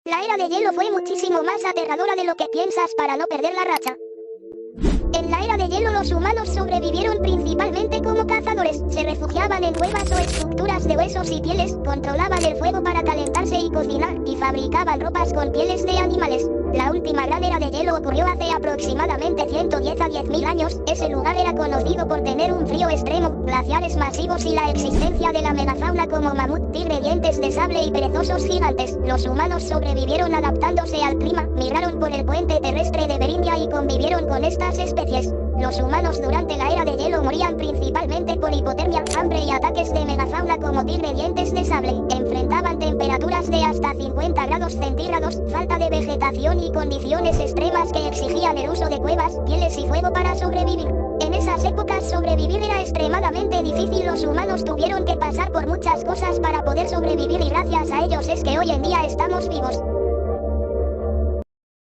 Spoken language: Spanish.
La era de hielo fue muchísimo más aterradora de lo que piensas para no perder la racha. En la era de hielo los humanos sobrevivieron principalmente como cazadores, se refugiaban en cuevas o estructuras de huesos y pieles, controlaban el fuego para calentarse y cocinar, y fabricaban ropas con pieles de animales. La última gran era de hielo ocurrió hace aproximadamente 110 a 10.000 años, ese lugar era conocido por tener un frío extremo, glaciares masivos y la existencia de la megafauna como mamut, tigre, dientes de sable y perezosos gigantes. Los humanos sobrevivieron adaptándose al clima, migraron por el puente terrestre de Beringia y convivieron con estas especies. Los humanos durante la era de hielo morían principalmente por hipotermia, hambre y ataques de megafauna como tigre dientes de sable. Enfrentaban temperaturas de hasta 50 grados centígrados, falta de vegetación y condiciones extremas que exigían el uso de cuevas, pieles y fuego para sobrevivir. En esas épocas sobrevivir era extremadamente difícil, los humanos tuvieron que pasar por muchas cosas para poder sobrevivir y gracias a ellos es que hoy en día estamos vivos.